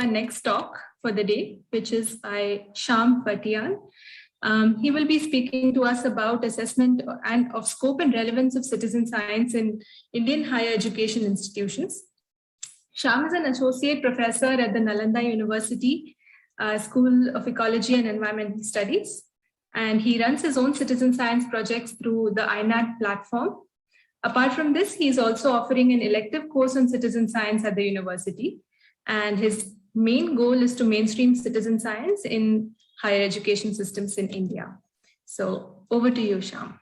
our next talk for the day, which is by Shyam Patiyal. He will be speaking to us about assessment and of scope and relevance of citizen science in Indian higher education institutions. Shyam is an associate professor at the Nalanda University School of Ecology and Environmental Studies, and he runs his own citizen science projects through the INAT platform. Apart from this, he is also offering an elective course on citizen science at the university, and his main goal is to mainstream citizen science in higher education systems in India. So over to you, Shyam.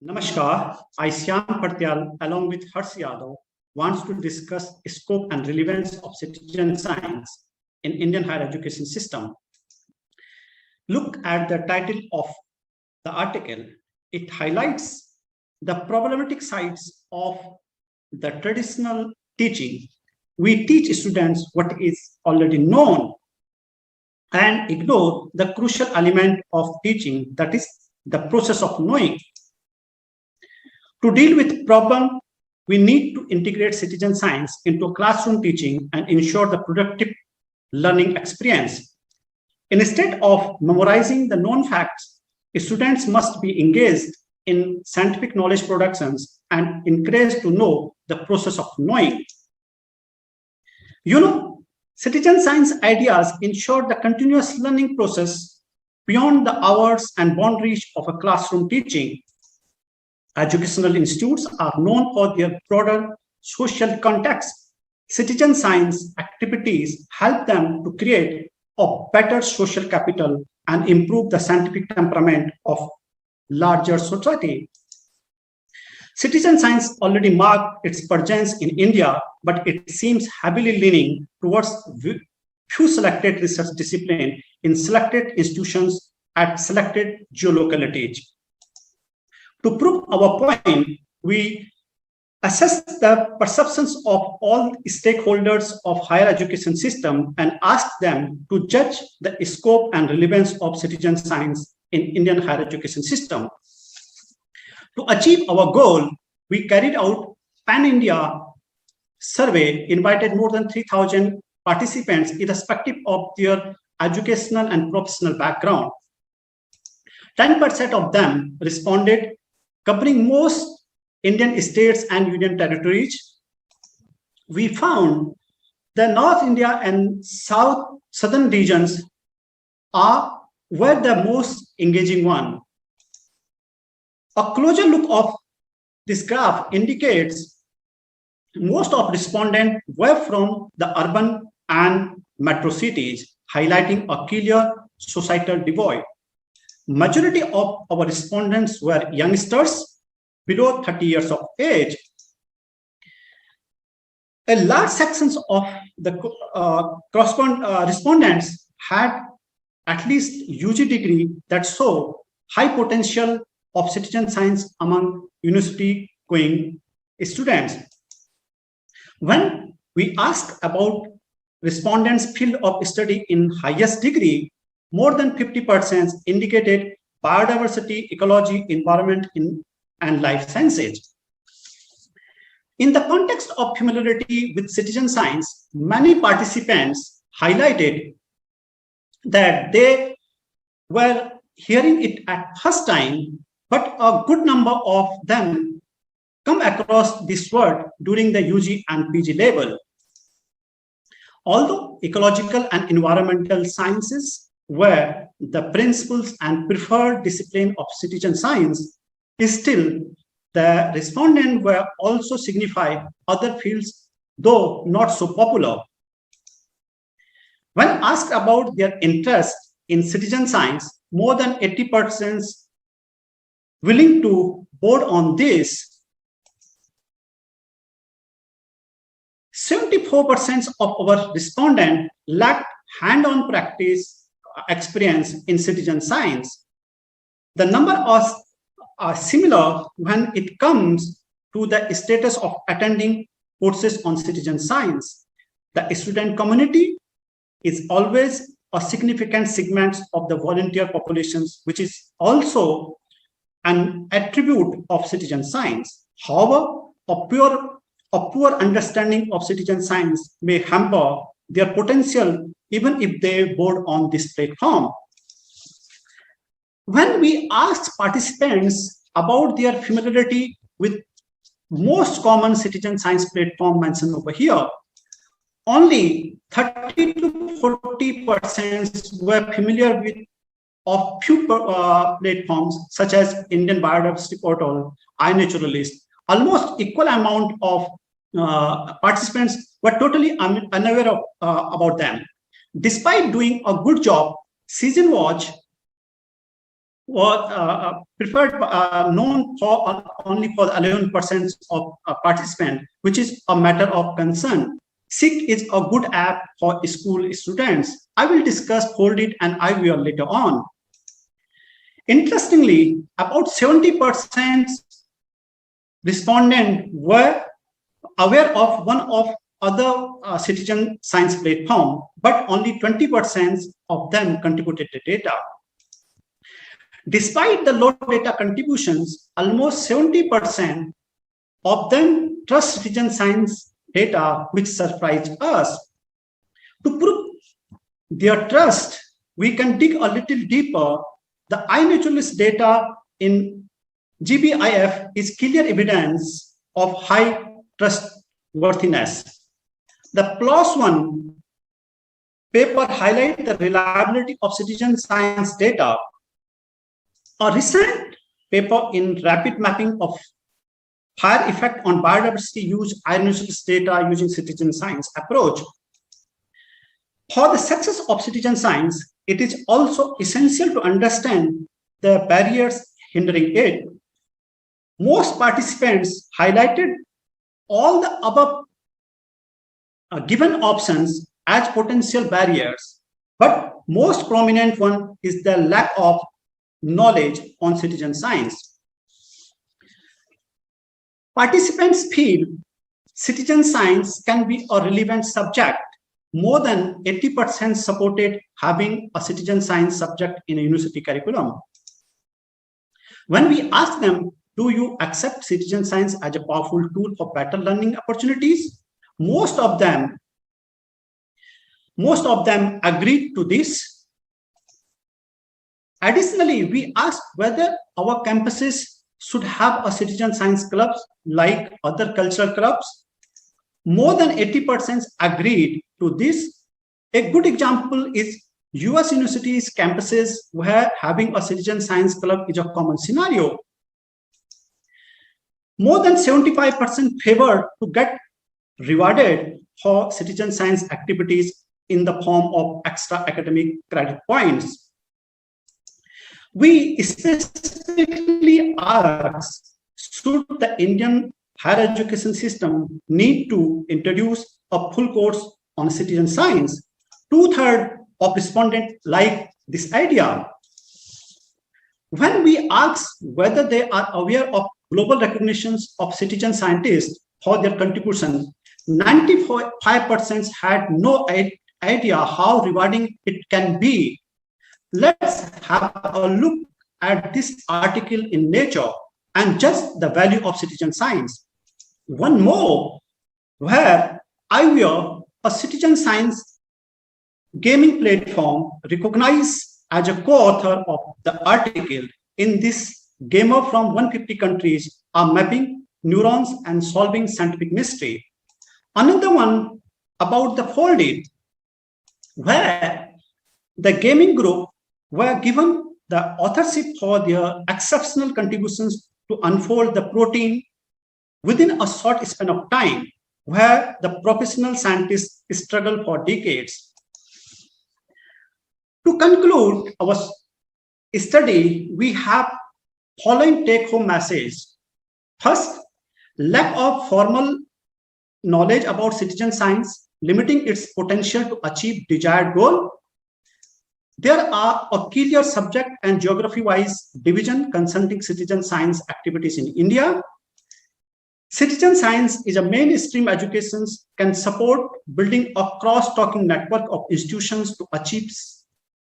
Namaskar, I, Shyam Patiyal, along with Harsh Yadav, wants to discuss scope and relevance of citizen science in Indian higher education system. Look at the title of the article. It highlights the problematic sides of the traditional teaching. We teach students what is already known and ignore the crucial element of teaching, that is the process of knowing. To deal with problem, we need to integrate citizen science into classroom teaching and ensure the productive learning experience. Instead of memorizing the known facts, students must be engaged in scientific knowledge productions and encouraged to know the process of knowing. Citizen science ideas ensure the continuous learning process beyond the hours and boundaries of a classroom teaching. Educational institutes are known for their broader social context. Citizen science activities help them to create a better social capital and improve the scientific temperament of larger society. Citizen science already marked its presence in India, but it seems heavily leaning towards few selected research disciplines in selected institutions at selected geolocalities. To prove our point, we assess the perceptions of all stakeholders of higher education system and ask them to judge the scope and relevance of citizen science in Indian higher education system. To achieve our goal, we carried out pan-India survey, invited more than 3,000 participants irrespective of their educational and professional background. 10% of them responded, covering most Indian states and union territories. We found the North India and southern regions were the most engaging one. A closer look of this graph indicates most of respondents were from the urban and metro cities, highlighting a clear societal divide. Majority of our respondents were youngsters below 30 years of age. A large section of the respondents had at least UG degree that show high potential of citizen science among university-going students. When we asked about respondents' field of study in highest degree, more than 50% indicated biodiversity, ecology, environment, and life sciences. In the context of familiarity with citizen science, many participants highlighted that they were hearing it at first time, but a good number of them come across this word during the UG and PG level. Although ecological and environmental sciences were the principles and preferred discipline of citizen science, still the respondents were also signified other fields, though not so popular. When asked about their interest in citizen science, more than 80% willing to board on this. 74% of our respondents lacked hand-on practice experience in citizen science. The number are similar when it comes to the status of attending courses on citizen science. The student community is always a significant segment of the volunteer populations, which is also an attribute of citizen science. However, a pure a poor understanding of citizen science may hamper their potential even if they board on this platform. When we asked participants about their familiarity with most common citizen science platform mentioned over here, only 30 to 40% were familiar with of few platforms such as Indian Biodiversity Portal, iNaturalist. Almost equal amount of participants were totally unaware of, about them. Despite doing a good job, Season Watch was preferred, known for only for 11% of participants, which is a matter of concern. SIC is a good app for school students. I will discuss Hold It and IVR later on. Interestingly, about 70% respondents were aware of one of other citizen science platform, but only 20% of them contributed the data. Despite the low data contributions, almost 70% of them trust citizen science data, which surprised us. To prove their trust, we can dig a little deeper. The iNaturalist data in GBIF is clear evidence of high trustworthiness. The PLOS One paper highlights the reliability of citizen science data. A recent paper in Rapid Mapping of Fire Effect on Biodiversity used iNaturalist data using citizen science approach. For the success of citizen science, it is also essential to understand the barriers hindering it. Most participants highlighted all the above given options as potential barriers, but most prominent one is the lack of knowledge on citizen science. Participants feel citizen science can be a relevant subject. More than 80% supported having a citizen science subject in a university curriculum. When we ask them, do you accept citizen science as a powerful tool for better learning opportunities? Most of them agreed to this. Additionally, we asked whether our campuses should have a citizen science clubs like other cultural clubs. More than 80% agreed to this. A good example is US universities campuses where having a citizen science club is a common scenario. More than 75% favored to get rewarded for citizen science activities in the form of extra academic credit points. We specifically asked, should the Indian higher education system need to introduce a full course on citizen science? 2/3 of respondents like this idea. When we asked whether they are aware of global recognitions of citizen scientists for their contribution, 95% had no idea how rewarding it can be. Let's have a look at this article in Nature and judge the value of citizen science. One more, where IVR, a citizen science gaming platform, recognized as a co-author of the article. In this, gamers from 150 countries are mapping neurons and solving scientific mystery. Another one about the Hold It, where the gaming group were given the authorship for their exceptional contributions to unfold the protein within a short span of time, where the professional scientists struggle for decades. To conclude our study, we have following take-home message. First, lack of formal knowledge about citizen science, limiting its potential to achieve desired goal. There are a clear subject and geography-wise division concerning citizen science activities in India. Citizen science is a mainstream education can support building a cross-talking network of institutions to achieve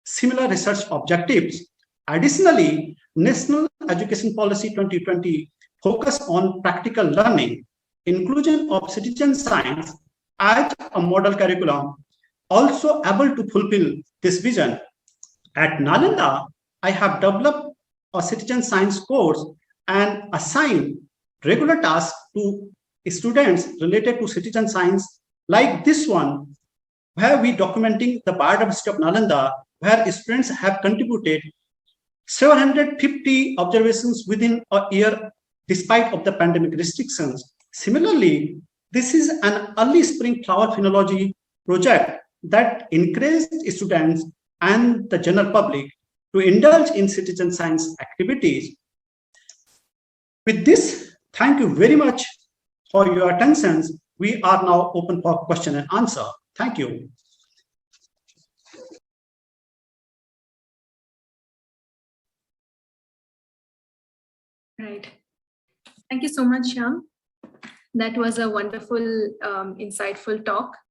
similar research objectives. Additionally, National Education Policy 2020 focus on practical learning. inclusion of citizen science as a model curriculum also able to fulfill this vision. At Nalanda, I have developed a citizen science course and assigned regular tasks to students related to citizen science, like this one, where we documenting the biodiversity of Nalanda, where students have contributed 750 observations within a year despite of the pandemic restrictions. Similarly, this is an early spring flower phenology project that encouraged students and the general public to indulge in citizen science activities. With this, thank you very much for your attention. We are now open for question and answer. Thank you. Right. Thank you so much, Shyam. That was a wonderful, insightful talk.